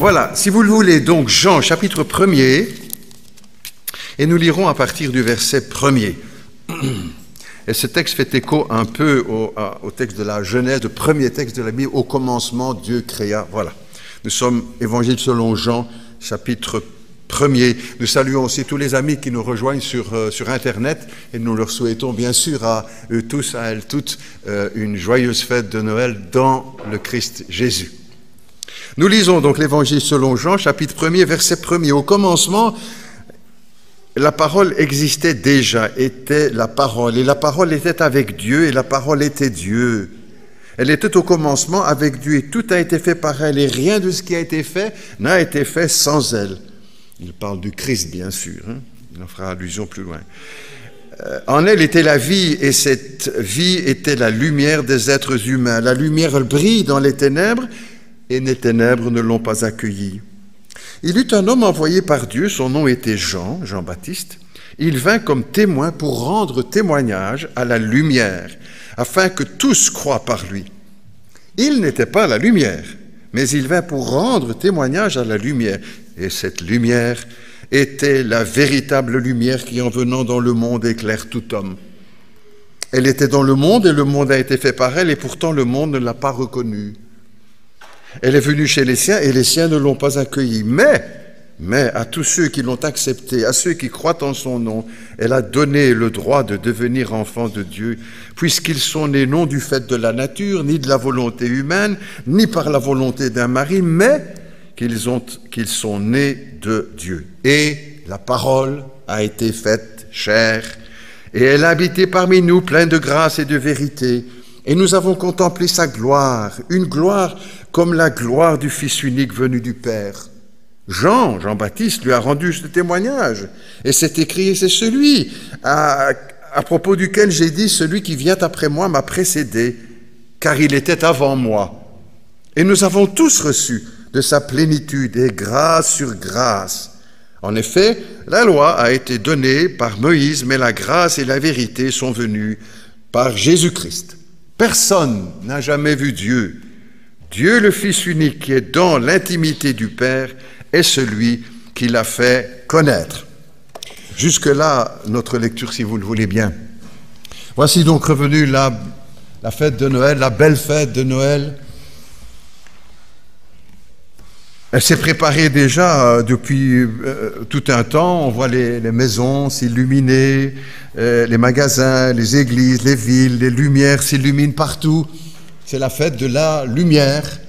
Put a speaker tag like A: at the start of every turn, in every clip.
A: Voilà, si vous le voulez, donc Jean chapitre 1er, et nous lirons à partir du verset 1er. Et ce texte fait écho un peu au texte de la Genèse, le premier texte de la Bible, au commencement Dieu créa. Voilà, nous sommes Évangile selon Jean chapitre 1er. Nous saluons aussi tous les amis qui nous rejoignent sur Internet et nous leur souhaitons bien sûr à eux tous, à elles toutes, une joyeuse fête de Noël dans le Christ Jésus. Nous lisons donc l'Évangile selon Jean, chapitre 1er, verset 1er. Au commencement, la parole existait déjà, était la parole, et la parole était avec Dieu, et la parole était Dieu. Elle était au commencement avec Dieu, et tout a été fait par elle, et rien de ce qui a été fait n'a été fait sans elle. Il parle du Christ, bien sûr, hein. Il en fera allusion plus loin. En elle était la vie, et cette vie était la lumière des êtres humains. La lumière, elle brille dans les ténèbres, et les ténèbres ne l'ont pas accueillie. Il eut un homme envoyé par Dieu, son nom était Jean, Jean-Baptiste. Il vint comme témoin pour rendre témoignage à la lumière, afin que tous croient par lui. Il n'était pas la lumière, mais il vint pour rendre témoignage à la lumière. Et cette lumière était la véritable lumière qui, en venant dans le monde, éclaire tout homme. Elle était dans le monde et le monde a été fait par elle, et pourtant le monde ne l'a pas reconnue. Elle est venue chez les siens et les siens ne l'ont pas accueillie. Mais à tous ceux qui l'ont acceptée, à ceux qui croient en son nom, elle a donné le droit de devenir enfants de Dieu, puisqu'ils sont nés non du fait de la nature, ni de la volonté humaine, ni par la volonté d'un mari, mais qu'ils sont nés de Dieu. Et la parole a été faite chair, et elle a habité parmi nous, pleine de grâce et de vérité. Et nous avons contemplé sa gloire, une gloire comme la gloire du Fils unique venu du Père. Jean-Baptiste, lui a rendu ce témoignage. Et c'est écrit, et c'est celui à propos duquel j'ai dit, celui qui vient après moi m'a précédé, car il était avant moi. Et nous avons tous reçu de sa plénitude et grâce sur grâce. En effet, la loi a été donnée par Moïse, mais la grâce et la vérité sont venues par Jésus-Christ. Personne n'a jamais vu Dieu. Dieu, le Fils unique, qui est dans l'intimité du Père, est celui qui l'a fait connaître. Jusque-là, notre lecture, si vous le voulez bien. Voici donc revenue la fête de Noël, la belle fête de Noël. Elle s'est préparée déjà depuis tout un temps. On voit les maisons s'illuminer, les magasins, les églises, les villes, les lumières s'illuminent partout. C'est la fête de la lumière.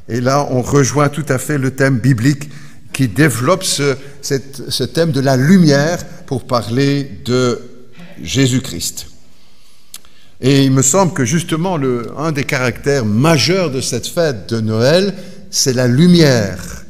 A: Et là, on rejoint tout à fait le thème biblique qui développe ce thème de la lumière pour parler de Jésus-Christ. Et il me semble que justement, un des caractères majeurs de cette fête de Noël, c'est la lumière.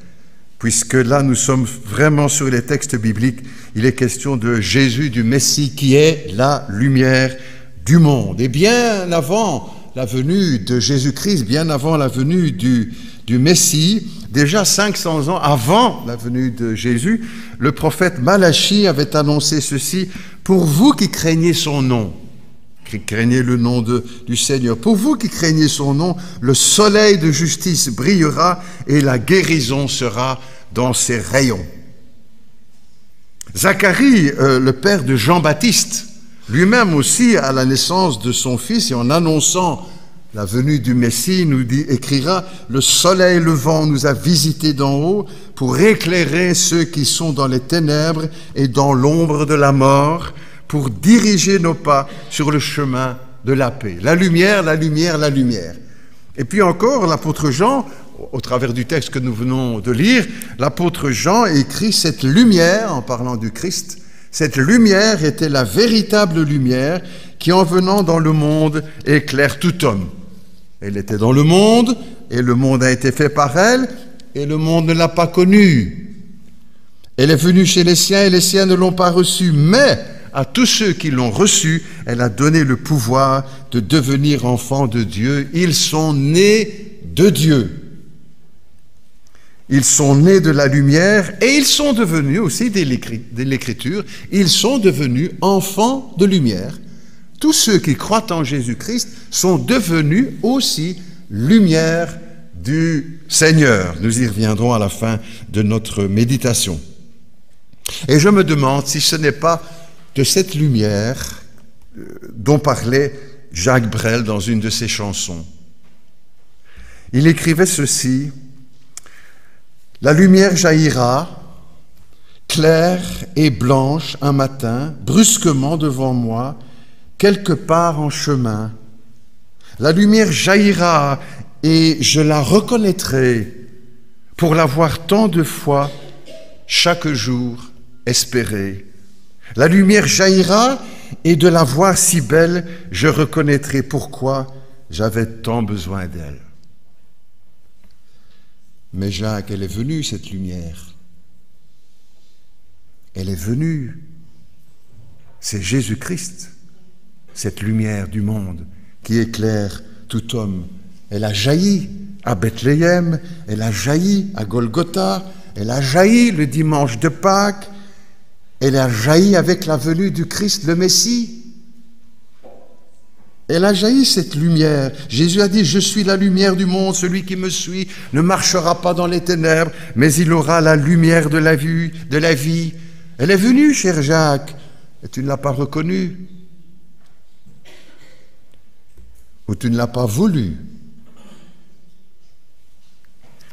A: Puisque là, nous sommes vraiment sur les textes bibliques. Il est question de Jésus, du Messie, qui est la lumière du monde. Et bien avant la venue de Jésus-Christ, bien avant la venue du Messie, déjà 500 ans avant la venue de Jésus, le prophète Malachie avait annoncé ceci: « Pour vous qui craignez son nom », qui craignez le nom du Seigneur, « pour vous qui craignez son nom, le soleil de justice brillera et la guérison sera dans ses rayons. » Zacharie, le père de Jean-Baptiste, lui-même aussi, à la naissance de son fils, et en annonçant la venue du Messie, écrira « Le soleil levant nous a visités d'en haut pour éclairer ceux qui sont dans les ténèbres et dans l'ombre de la mort, pour diriger nos pas sur le chemin de la paix. » La lumière, la lumière, la lumière. Et puis encore, l'apôtre Jean, au travers du texte que nous venons de lire, l'apôtre Jean écrit cette lumière, en parlant du Christ, cette lumière était la véritable lumière qui, en venant dans le monde, éclaire tout homme. Elle était dans le monde, et le monde a été fait par elle, et le monde ne l'a pas connue. Elle est venue chez les siens, et les siens ne l'ont pas reçue, mais à tous ceux qui l'ont reçue, elle a donné le pouvoir de devenir enfants de Dieu. Ils sont nés de Dieu. Ils sont nés de la lumière et ils sont devenus aussi, de l'Écriture, ils sont devenus enfants de lumière. Tous ceux qui croient en Jésus-Christ sont devenus aussi lumière du Seigneur. Nous y reviendrons à la fin de notre méditation. Et je me demande si ce n'est pas de cette lumière dont parlait Jacques Brel dans une de ses chansons. Il écrivait ceci: « La lumière jaillira, claire et blanche un matin, brusquement devant moi, quelque part en chemin. La lumière jaillira et je la reconnaîtrai pour l'avoir tant de fois chaque jour espéré. La lumière jaillira et de la voir si belle, je reconnaîtrai pourquoi j'avais tant besoin d'elle. » Mais Jacques, elle est venue cette lumière. Elle est venue. C'est Jésus-Christ, cette lumière du monde qui éclaire tout homme. Elle a jailli à Bethléem, elle a jailli à Golgotha, elle a jailli le dimanche de Pâques, elle a jailli avec la venue du Christ, le Messie. Elle a jailli cette lumière. Jésus a dit: « Je suis la lumière du monde, celui qui me suit ne marchera pas dans les ténèbres, mais il aura la lumière de la vie. » Elle est venue, cher Jacques, et tu ne l'as pas reconnue. Ou tu ne l'as pas voulu.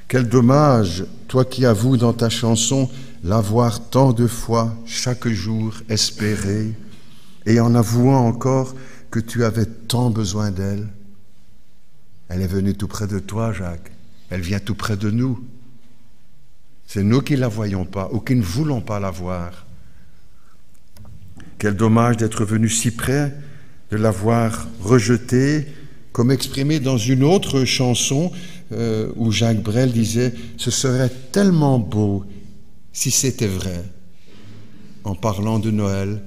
A: Quel dommage, toi qui avoues dans ta chanson l'avoir tant de fois, chaque jour, espéré, et en avouant encore que tu avais tant besoin d'elle. Elle est venue tout près de toi, Jacques. Elle vient tout près de nous. C'est nous qui ne la voyons pas ou qui ne voulons pas la voir. Quel dommage d'être venu si près, de l'avoir rejetée, comme exprimé dans une autre chanson où Jacques Brel disait « Ce serait tellement beau si c'était vrai » en parlant de Noël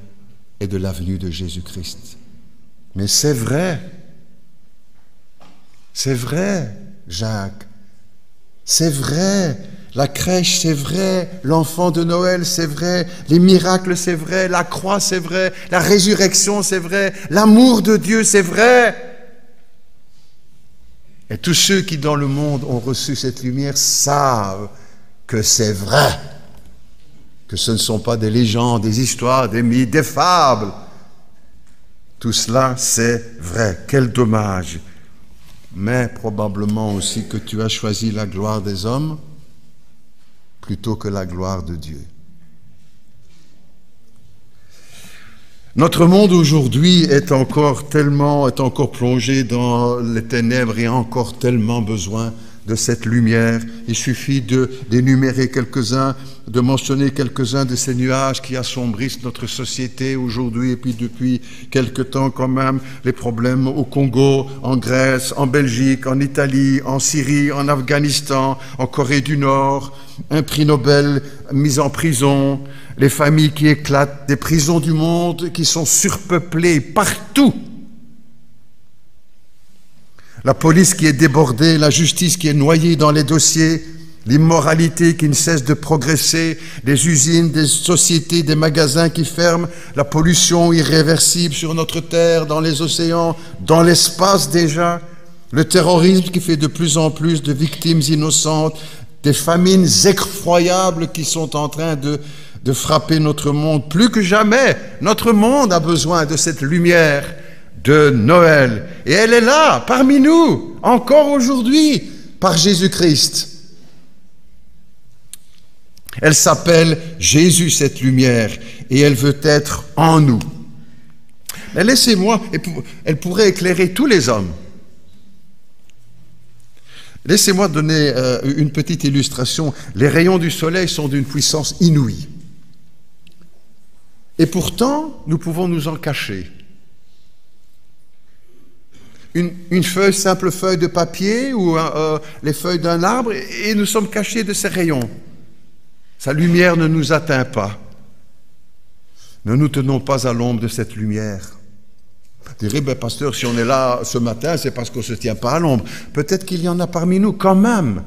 A: et de la venue de Jésus-Christ. Mais c'est vrai, Jacques, c'est vrai, la crèche c'est vrai, l'enfant de Noël c'est vrai, les miracles c'est vrai, la croix c'est vrai, la résurrection c'est vrai, l'amour de Dieu c'est vrai. Et tous ceux qui dans le monde ont reçu cette lumière savent que c'est vrai, que ce ne sont pas des légendes, des histoires, des mythes, des fables. Tout cela, c'est vrai. Quel dommage. Mais probablement aussi que tu as choisi la gloire des hommes plutôt que la gloire de Dieu. Notre monde aujourd'hui est encore plongé dans les ténèbres et a encore tellement besoin de cette lumière. Il suffit d'énumérer quelques-uns, de mentionner quelques-uns de ces nuages qui assombrissent notre société aujourd'hui et puis depuis quelque temps quand même, les problèmes au Congo, en Grèce, en Belgique, en Italie, en Syrie, en Afghanistan, en Corée du Nord, un prix Nobel mis en prison, les familles qui éclatent, des prisons du monde qui sont surpeuplées partout. La police qui est débordée, la justice qui est noyée dans les dossiers, l'immoralité qui ne cesse de progresser, des usines, des sociétés, des magasins qui ferment, la pollution irréversible sur notre terre, dans les océans, dans l'espace déjà, le terrorisme qui fait de plus en plus de victimes innocentes, des famines effroyables qui sont en train de frapper notre monde. Plus que jamais, notre monde a besoin de cette lumière de Noël. Et elle est là, parmi nous, encore aujourd'hui, par Jésus-Christ. Elle s'appelle Jésus, cette lumière, et elle veut être en nous. Mais laissez-moi, elle pourrait éclairer tous les hommes. Laissez-moi donner une petite illustration. Les rayons du soleil sont d'une puissance inouïe. Et pourtant, nous pouvons nous en cacher. Une feuille, simple feuille de papier ou les feuilles d'un arbre, et nous sommes cachés de ces rayons. Sa lumière ne nous atteint pas. Ne nous tenons pas à l'ombre de cette lumière. Vous direz, pasteur, si on est là ce matin, c'est parce qu'on ne se tient pas à l'ombre. Peut-être qu'il y en a parmi nous quand même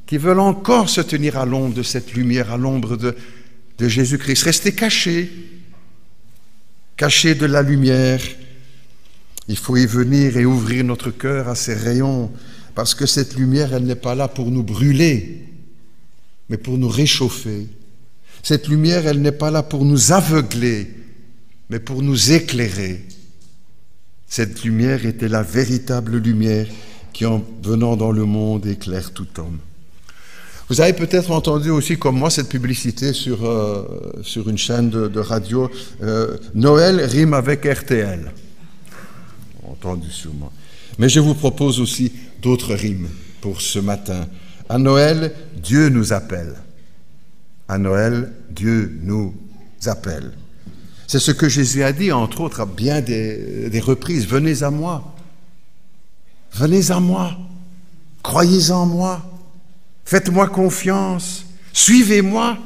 A: qui veulent encore se tenir à l'ombre de cette lumière, à l'ombre de Jésus-Christ. Restez cachés de la lumière. Il faut y venir et ouvrir notre cœur à ces rayons. Parce que cette lumière, elle n'est pas là pour nous brûler, mais pour nous réchauffer. Cette lumière, elle n'est pas là pour nous aveugler, mais pour nous éclairer. Cette lumière était la véritable lumière qui, en venant dans le monde, éclaire tout homme. Vous avez peut-être entendu aussi, comme moi, cette publicité sur une chaîne de radio. Noël rime avec RTL. Entendu sûrement. Mais je vous propose aussi d'autres rimes pour ce matin. À Noël, Dieu nous appelle. À Noël, Dieu nous appelle. C'est ce que Jésus a dit, entre autres, à bien des reprises. Venez à moi. Venez à moi. Croyez en moi. Faites-moi confiance. Suivez-moi.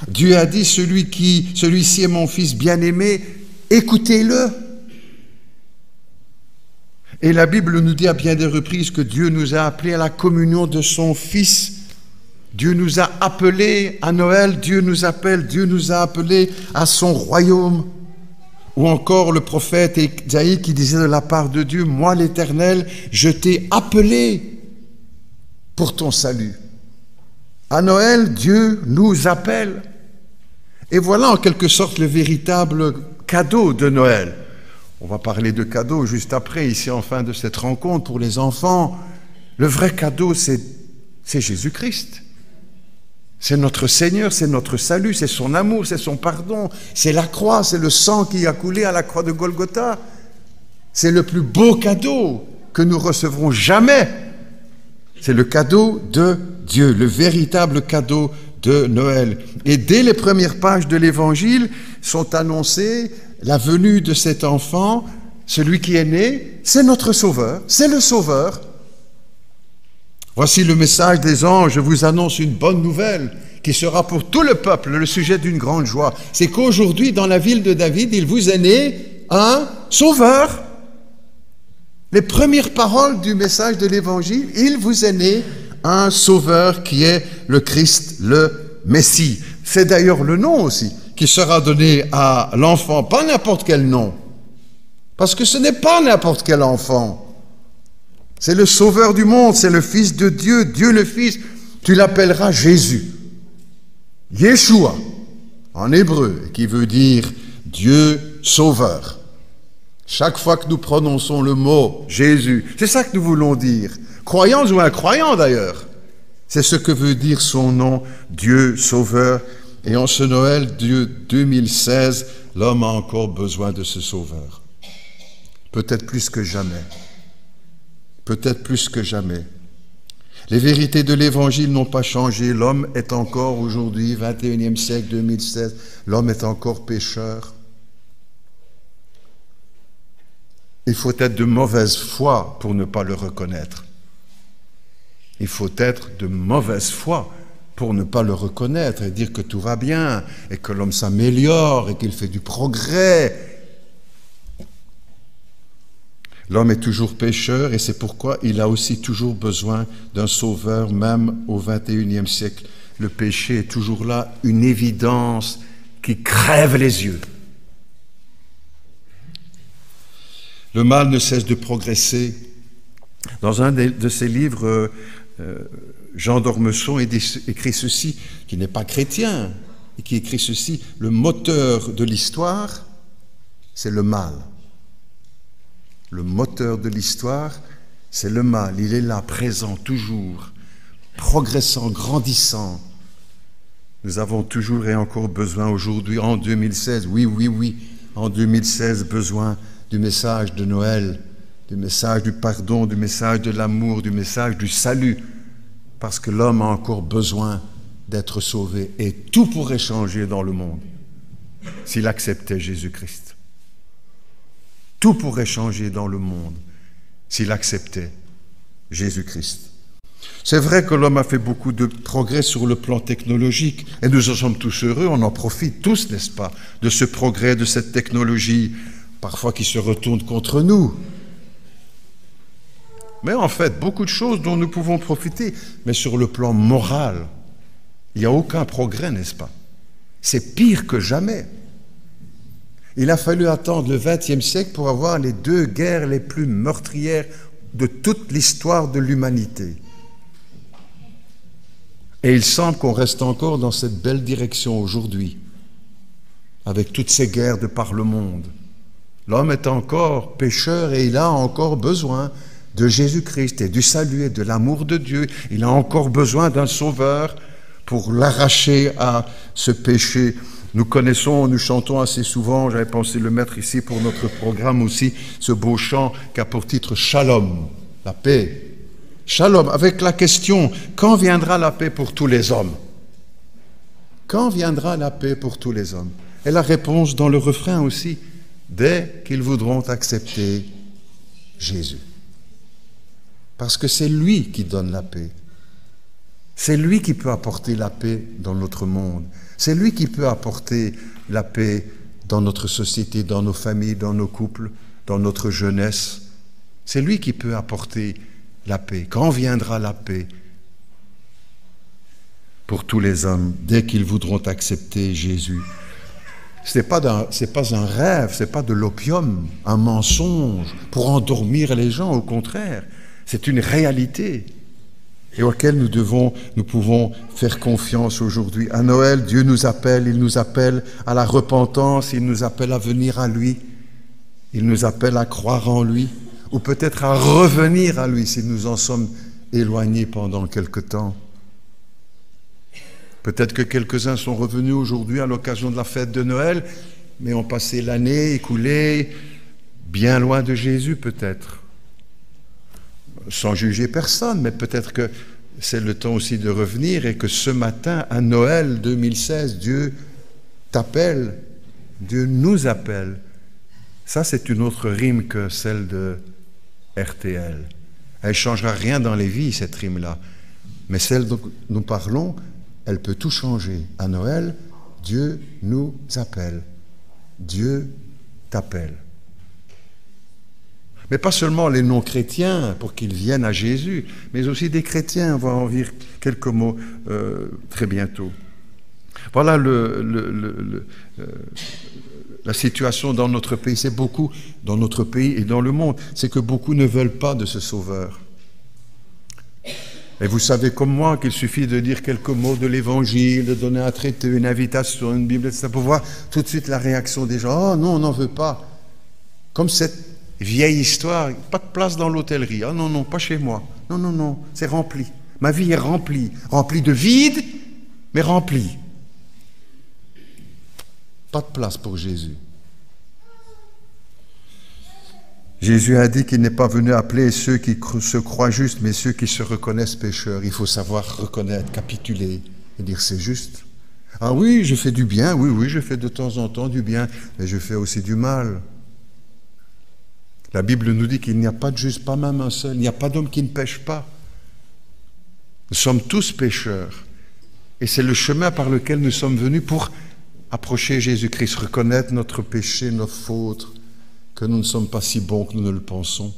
A: Dieu a dit, celui-ci est mon fils bien-aimé, écoutez-le. Et la Bible nous dit à bien des reprises que Dieu nous a appelés à la communion de son Fils. Dieu nous a appelés à Noël, Dieu nous appelle, Dieu nous a appelés à son royaume. Ou encore le prophète Isaïe qui disait de la part de Dieu, « Moi l'Éternel, je t'ai appelé pour ton salut. » À Noël, Dieu nous appelle. Et voilà en quelque sorte le véritable cadeau de Noël. On va parler de cadeaux juste après, ici en fin de cette rencontre pour les enfants. Le vrai cadeau, c'est Jésus-Christ. C'est notre Seigneur, c'est notre salut, c'est son amour, c'est son pardon, c'est la croix, c'est le sang qui a coulé à la croix de Golgotha. C'est le plus beau cadeau que nous recevrons jamais. C'est le cadeau de Dieu, le véritable cadeau de Noël. Et dès les premières pages de l'Évangile sont annoncées la venue de cet enfant, celui qui est né, c'est notre Sauveur, c'est le Sauveur. Voici le message des anges, je vous annonce une bonne nouvelle qui sera pour tout le peuple le sujet d'une grande joie. C'est qu'aujourd'hui, dans la ville de David, il vous est né un Sauveur. Les premières paroles du message de l'Évangile, il vous est né un Sauveur qui est le Christ, le Messie. C'est d'ailleurs le nom aussi qui sera donné à l'enfant, pas n'importe quel nom, parce que ce n'est pas n'importe quel enfant. C'est le Sauveur du monde, c'est le Fils de Dieu, Dieu le Fils. Tu l'appelleras Jésus, Yeshua, en hébreu, qui veut dire Dieu Sauveur. Chaque fois que nous prononçons le mot Jésus, c'est ça que nous voulons dire. Croyants ou incroyants d'ailleurs, c'est ce que veut dire son nom, Dieu Sauveur. Et en ce Noël de 2016, l'homme a encore besoin de ce Sauveur. Peut-être plus que jamais. Peut-être plus que jamais. Les vérités de l'Évangile n'ont pas changé. L'homme est encore aujourd'hui, 21e siècle, 2016, l'homme est encore pécheur. Il faut être de mauvaise foi pour ne pas le reconnaître. Il faut être de mauvaise foi pour ne pas le reconnaître et dire que tout va bien et que l'homme s'améliore et qu'il fait du progrès. L'homme est toujours pécheur et c'est pourquoi il a aussi toujours besoin d'un sauveur, même au XXIe siècle. Le péché est toujours là, une évidence qui crève les yeux. Le mal ne cesse de progresser. Dans un de ses livres, Jean d'Ormesson écrit ceci, qui n'est pas chrétien, et qui écrit ceci, le moteur de l'histoire, c'est le mal. Le moteur de l'histoire, c'est le mal. Il est là, présent, toujours, progressant, grandissant. Nous avons toujours et encore besoin aujourd'hui, en 2016, oui, en 2016, besoin du message de Noël, du message du pardon, du message de l'amour, du message du salut, parce que l'homme a encore besoin d'être sauvé. Et tout pourrait changer dans le monde s'il acceptait Jésus-Christ. Tout pourrait changer dans le monde s'il acceptait Jésus-Christ. C'est vrai que l'homme a fait beaucoup de progrès sur le plan technologique et nous en sommes tous heureux, on en profite tous, n'est-ce pas, de ce progrès, de cette technologie, parfois qui se retourne contre nous. Mais en fait, beaucoup de choses dont nous pouvons profiter, mais sur le plan moral, il n'y a aucun progrès, n'est-ce pas? C'est pire que jamais. Il a fallu attendre le XXe siècle pour avoir les deux guerres les plus meurtrières de toute l'histoire de l'humanité. Et il semble qu'on reste encore dans cette belle direction aujourd'hui, avec toutes ces guerres de par le monde. L'homme est encore pécheur et il a encore besoin de Jésus-Christ et du salut et de l'amour de Dieu. Il a encore besoin d'un sauveur pour l'arracher à ce péché. Nous connaissons, nous chantons assez souvent, j'avais pensé le mettre ici pour notre programme aussi, ce beau chant qui a pour titre « Shalom », la paix. Shalom, avec la question, quand viendra la paix pour tous les hommes? Quand viendra la paix pour tous les hommes? Et la réponse dans le refrain aussi, dès qu'ils voudront accepter Jésus. Parce que c'est lui qui donne la paix. C'est lui qui peut apporter la paix dans notre monde. C'est lui qui peut apporter la paix dans notre société, dans nos familles, dans nos couples, dans notre jeunesse. C'est lui qui peut apporter la paix. Quand viendra la paix pour tous les hommes, dès qu'ils voudront accepter Jésus? C'est pas un rêve, c'est pas de l'opium, un mensonge pour endormir les gens, au contraire. C'est une réalité et auquel nous pouvons faire confiance aujourd'hui. À Noël, Dieu nous appelle, il nous appelle à la repentance, il nous appelle à venir à lui, il nous appelle à croire en lui, ou peut-être à revenir à lui si nous en sommes éloignés pendant quelque temps. Peut-être que quelques-uns sont revenus aujourd'hui à l'occasion de la fête de Noël, mais ont passé l'année écoulée bien loin de Jésus peut-être. Sans juger personne, mais peut-être que c'est le temps aussi de revenir et que ce matin, à Noël 2016, Dieu t'appelle, Dieu nous appelle. Ça, c'est une autre rime que celle de RTL. Elle ne changera rien dans les vies, cette rime-là. Mais celle dont nous parlons, elle peut tout changer. À Noël, Dieu nous appelle. Dieu t'appelle. Mais pas seulement les non-chrétiens pour qu'ils viennent à Jésus, mais aussi des chrétiens. On va en dire quelques mots très bientôt. Voilà la situation dans notre pays. C'est beaucoup, dans notre pays et dans le monde, c'est que beaucoup ne veulent pas de ce Sauveur. Et vous savez comme moi qu'il suffit de dire quelques mots de l'Évangile, de donner un traité, une invitation, une Bible, etc., pour voir tout de suite la réaction des gens. « Oh non, on n'en veut pas. » Comme cette vieille histoire, pas de place dans l'hôtellerie. « Ah non, non, pas chez moi. Non, non, non, c'est rempli. Ma vie est remplie. Remplie de vide, mais remplie. » Pas de place pour Jésus. Jésus a dit qu'il n'est pas venu appeler ceux qui se croient justes, mais ceux qui se reconnaissent pécheurs. Il faut savoir reconnaître, capituler et dire c'est juste. Ah oui, je fais du bien, oui, je fais de temps en temps du bien, mais je fais aussi du mal. La Bible nous dit qu'il n'y a pas de juste, pas même un seul, il n'y a pas d'homme qui ne pêche pas. Nous sommes tous pécheurs. Et c'est le chemin par lequel nous sommes venus pour approcher Jésus-Christ, reconnaître notre péché, nos fautes, que nous ne sommes pas si bons que nous ne le pensons.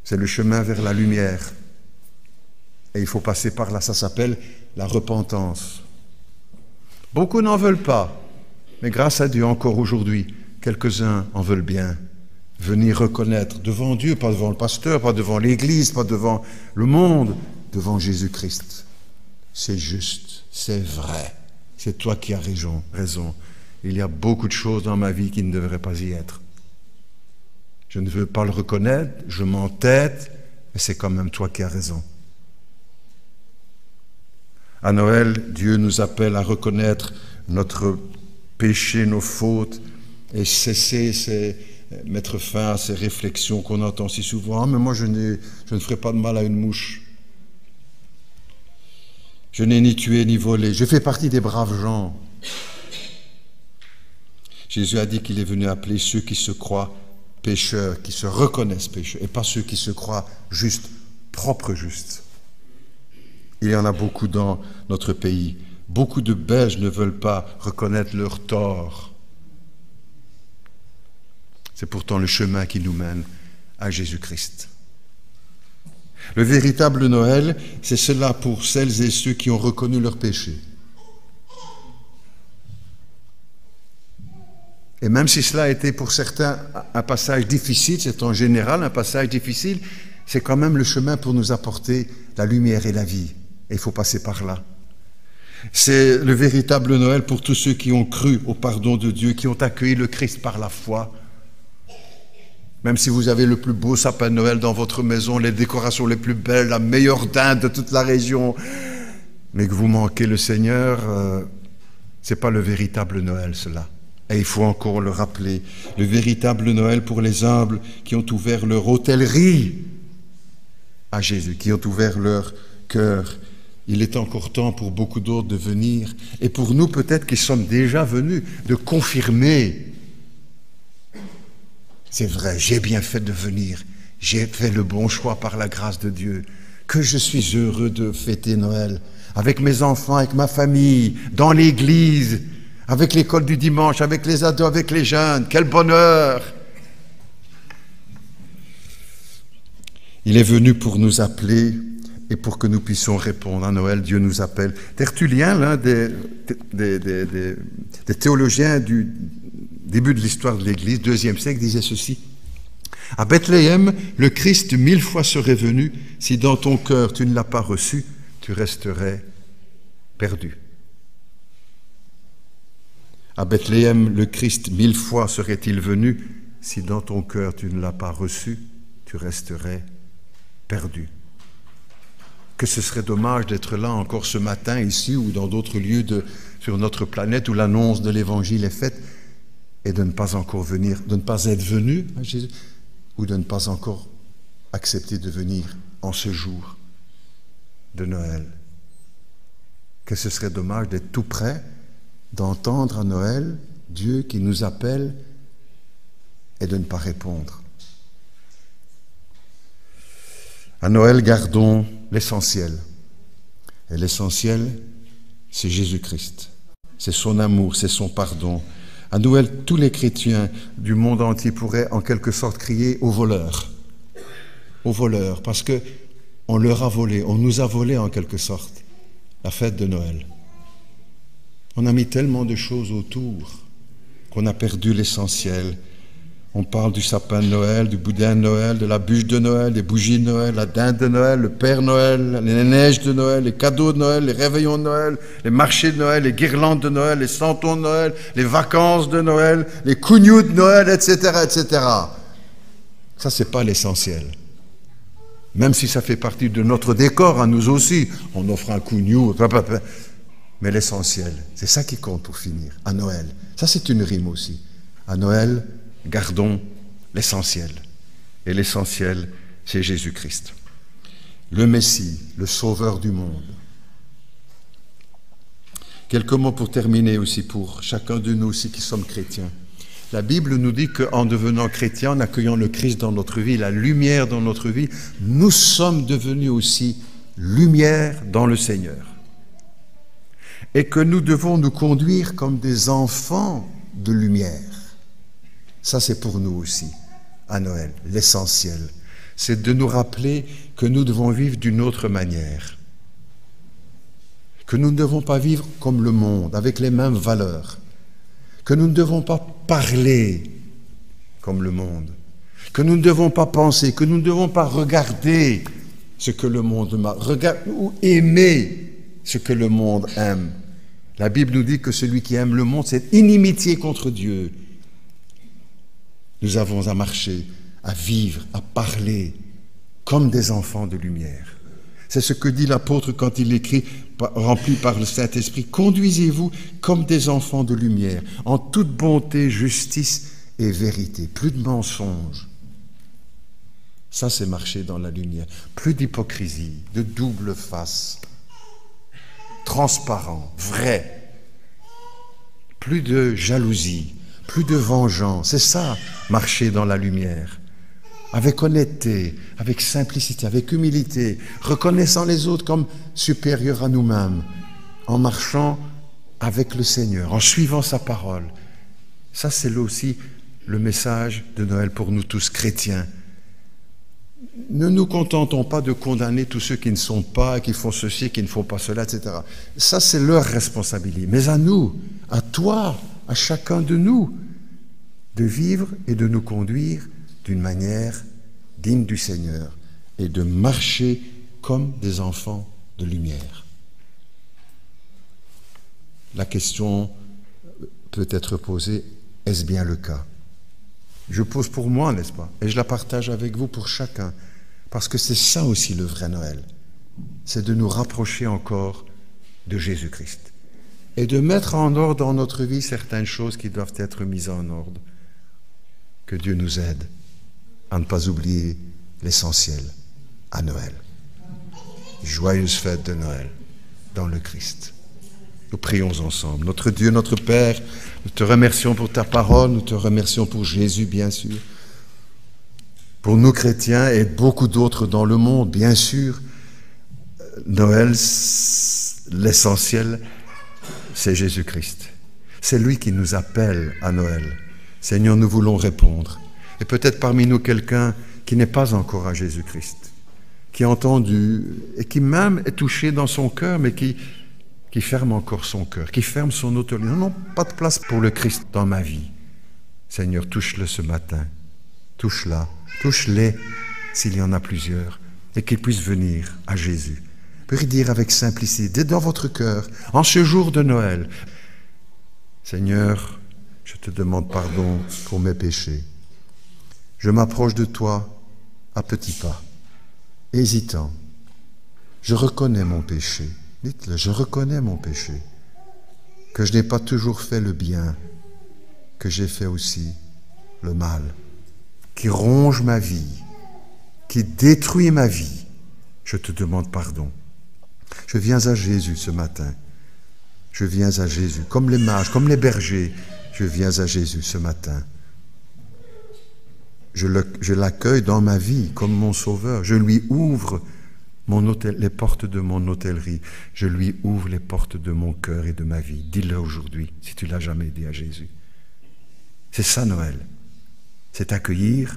A: C'est le chemin vers la lumière. Et il faut passer par là, ça s'appelle la repentance. Beaucoup n'en veulent pas, mais grâce à Dieu, encore aujourd'hui, quelques-uns en veulent bien. Venir reconnaître devant Dieu, pas devant le pasteur, pas devant l'Église, pas devant le monde, devant Jésus-Christ. C'est juste, c'est vrai, c'est toi qui as raison. Il y a beaucoup de choses dans ma vie qui ne devraient pas y être. Je ne veux pas le reconnaître, je m'entête, mais c'est quand même toi qui as raison. À Noël, Dieu nous appelle à reconnaître notre péché, nos fautes, et mettre fin à ces réflexions qu'on entend si souvent. « Ah, mais moi, je ne ferai pas de mal à une mouche. Je n'ai ni tué ni volé. Je fais partie des braves gens. » Jésus a dit qu'il est venu appeler ceux qui se croient pécheurs, qui se reconnaissent pécheurs, et pas ceux qui se croient justes, propres justes. Il y en a beaucoup dans notre pays. Beaucoup de Belges ne veulent pas reconnaître leur tort. C'est pourtant le chemin qui nous mène à Jésus-Christ. Le véritable Noël, c'est cela pour celles et ceux qui ont reconnu leur péché. Et même si cela a été pour certains un passage difficile, c'est en général un passage difficile, c'est quand même le chemin pour nous apporter la lumière et la vie. Et il faut passer par là. C'est le véritable Noël pour tous ceux qui ont cru au pardon de Dieu, qui ont accueilli le Christ par la foi. Même si vous avez le plus beau sapin de Noël dans votre maison, les décorations les plus belles, la meilleure dinde de toute la région, mais que vous manquez le Seigneur, c'est pas le véritable Noël, cela. Et il faut encore le rappeler. Le véritable Noël pour les humbles qui ont ouvert leur hôtellerie à Jésus, qui ont ouvert leur cœur. Il est encore temps pour beaucoup d'autres de venir, et pour nous peut-être qui sommes déjà venus, de confirmer. C'est vrai, j'ai bien fait de venir, j'ai fait le bon choix par la grâce de Dieu, que je suis heureux de fêter Noël, avec mes enfants, avec ma famille, dans l'église, avec l'école du dimanche, avec les ados, avec les jeunes, quel bonheur! Il est venu pour nous appeler et pour que nous puissions répondre. À Noël, Dieu nous appelle. Tertullien, l'un des théologiens du début de l'histoire de l'Église, 2e siècle, disait ceci. À Bethléem, le Christ 1000 fois serait venu. Si dans ton cœur tu ne l'as pas reçu, tu resterais perdu. À Bethléem, le Christ 1000 fois serait-il venu. Si dans ton cœur tu ne l'as pas reçu, tu resterais perdu. Que ce serait dommage d'être là encore ce matin, ici ou dans d'autres lieux sur notre planète où l'annonce de l'Évangile est faite, et de ne pas encore venir, de ne pas être venu à Jésus, ou de ne pas encore accepter de venir en ce jour de Noël. Que ce serait dommage d'être tout près, d'entendre à Noël Dieu qui nous appelle et de ne pas répondre. À Noël, gardons l'essentiel. Et l'essentiel, c'est Jésus-Christ. C'est son amour, c'est son pardon. À Noël, tous les chrétiens du monde entier pourraient en quelque sorte crier aux voleurs, parce que on leur a volé, on nous a volé en quelque sorte la fête de Noël. On a mis tellement de choses autour qu'on a perdu l'essentiel. On parle du sapin de Noël, du boudin de Noël, de la bûche de Noël, des bougies de Noël, la dinde de Noël, le Père Noël, les neiges de Noël, les cadeaux de Noël, les réveillons de Noël, les marchés de Noël, les guirlandes de Noël, les santons de Noël, les vacances de Noël, les cougnous de Noël, etc., etc. Ça, c'est pas l'essentiel. Même si ça fait partie de notre décor, à nous aussi, on offre un cougnou, mais l'essentiel, c'est ça qui compte pour finir, à Noël. Ça, c'est une rime aussi. À Noël, gardons l'essentiel. Et l'essentiel, c'est Jésus-Christ. Le Messie, le Sauveur du monde. Quelques mots pour terminer aussi, pour chacun de nous aussi qui sommes chrétiens. La Bible nous dit qu'en devenant chrétiens, en accueillant le Christ dans notre vie, la lumière dans notre vie, nous sommes devenus aussi lumière dans le Seigneur. Et que nous devons nous conduire comme des enfants de lumière. Ça, c'est pour nous aussi, à Noël, l'essentiel. C'est de nous rappeler que nous devons vivre d'une autre manière. Que nous ne devons pas vivre comme le monde, avec les mêmes valeurs. Que nous ne devons pas parler comme le monde. Que nous ne devons pas penser, que nous ne devons pas regarder ce que le monde regarde ou aimer ce que le monde aime. La Bible nous dit que celui qui aime le monde, c'est inimitié contre Dieu. Nous avons à marcher, à vivre, à parler comme des enfants de lumière. C'est ce que dit l'apôtre quand il écrit, rempli par le Saint-Esprit, « Conduisez-vous comme des enfants de lumière, en toute bonté, justice et vérité. » Plus de mensonges. Ça, c'est marcher dans la lumière. Plus d'hypocrisie, de double face. Transparent, vrai. Plus de jalousie. Plus de vengeance, c'est ça, marcher dans la lumière, avec honnêteté, avec simplicité, avec humilité, reconnaissant les autres comme supérieurs à nous-mêmes, en marchant avec le Seigneur, en suivant sa parole. Ça, c'est là aussi le message de Noël pour nous tous chrétiens. Ne nous contentons pas de condamner tous ceux qui ne sont pas, qui font ceci, qui ne font pas cela, etc. Ça, c'est leur responsabilité. Mais à nous, à toi, à chacun de nous, de vivre et de nous conduire d'une manière digne du Seigneur et de marcher comme des enfants de lumière. La question peut être posée, est-ce bien le cas? Je pose pour moi, n'est-ce pas? Et je la partage avec vous pour chacun, parce que c'est ça aussi le vrai Noël. C'est de nous rapprocher encore de Jésus-Christ et de mettre en ordre dans notre vie certaines choses qui doivent être mises en ordre. Que Dieu nous aide à ne pas oublier l'essentiel à Noël. Joyeuse fête de Noël dans le Christ. Nous prions ensemble. Notre Dieu, notre Père, nous te remercions pour ta parole, nous te remercions pour Jésus, bien sûr. Pour nous chrétiens et beaucoup d'autres dans le monde, bien sûr, Noël, l'essentiel, c'est Jésus-Christ. C'est lui qui nous appelle à Noël. Seigneur, nous voulons répondre. Et peut-être parmi nous quelqu'un qui n'est pas encore à Jésus-Christ, qui a entendu et qui même est touché dans son cœur, mais qui ferme encore son cœur, qui ferme son autorité. Non, pas de place pour le Christ dans ma vie. Seigneur, touche-le ce matin. Touche-la, touche-les s'il y en a plusieurs, et qu'ils puissent venir à Jésus. Pour dire avec simplicité, dans votre cœur, en ce jour de Noël, Seigneur, je te demande pardon pour mes péchés. Je m'approche de toi à petits pas, hésitant. Je reconnais mon péché. Dites-le, je reconnais mon péché, que je n'ai pas toujours fait le bien, que j'ai fait aussi le mal, qui ronge ma vie, qui détruit ma vie. Je te demande pardon. Je viens à Jésus ce matin. Je viens à Jésus, comme les mages, comme les bergers. Je viens à Jésus ce matin. Je l'accueille dans ma vie comme mon sauveur. Je lui ouvre les portes de mon hôtellerie. Je lui ouvre les portes de mon cœur et de ma vie. Dis-le aujourd'hui, si tu ne l'as jamais dit à Jésus. C'est ça Noël. C'est accueillir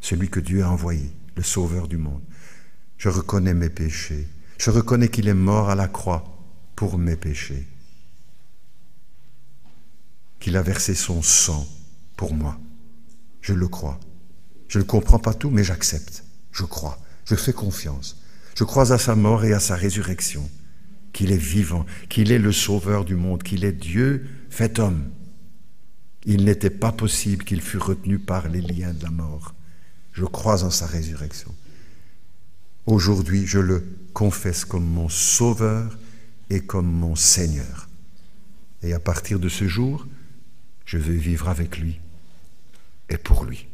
A: celui que Dieu a envoyé, le sauveur du monde. Je reconnais mes péchés. Je reconnais qu'il est mort à la croix pour mes péchés. Qu'il a versé son sang pour moi. Je le crois. Je ne comprends pas tout, mais j'accepte. Je crois. Je fais confiance. Je crois à sa mort et à sa résurrection. Qu'il est vivant, qu'il est le sauveur du monde, qu'il est Dieu fait homme. Il n'était pas possible qu'il fût retenu par les liens de la mort. Je crois en sa résurrection. Aujourd'hui, je le confesse comme mon sauveur et comme mon Seigneur. Et à partir de ce jour, je veux vivre avec lui et pour lui.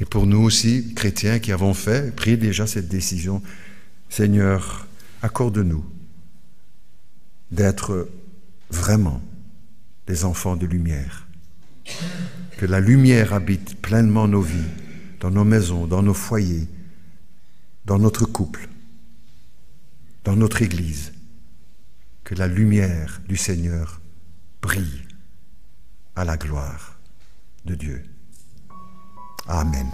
A: Et pour nous aussi, chrétiens qui avons pris déjà cette décision, Seigneur, accorde-nous d'être vraiment des enfants de lumière. Que la lumière habite pleinement nos vies, dans nos maisons, dans nos foyers, dans notre couple, dans notre Église. Que la lumière du Seigneur brille à la gloire de Dieu. Amen.